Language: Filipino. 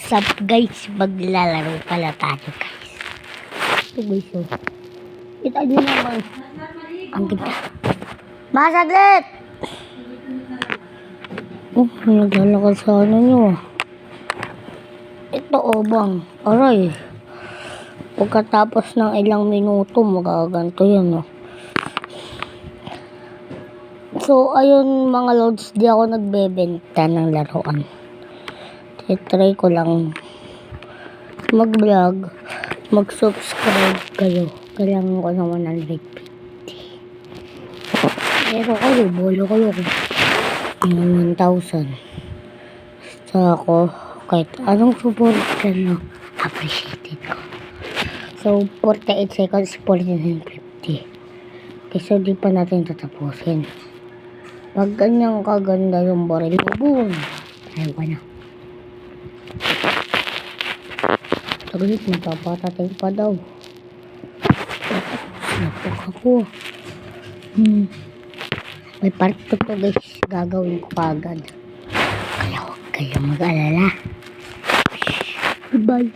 Sup guys, maglalaro pala tayo guys. Ito guys, oh. Kita nyo naman. Ang ganda. Masaglit! Oh, naglalakad sa ano nyo. Ito oh bang. Aray. Pagkatapos ng ilang minuto, magaganto yan oh. So, ayun mga lods, di ako nagbebenta ng laruan. I-try ko lang mag-vlog, mag-subscribe kayo. Kailangan ko ng 150. Pero kayo, bolo kayo ng 1,000. So ako, kahit anong support ka nyo, appreciated ko. So, 48 seconds, 49.50. Kasi di pa natin tatapusin. Pag ganyang kaganda yung baril mo, boom! Ayaw ka na. Saglit, napapatating pa daw. Napok ako. May part 2 to guys. Gagawin ko kagad. Kaya huwag kayong mag-alala. Goodbye.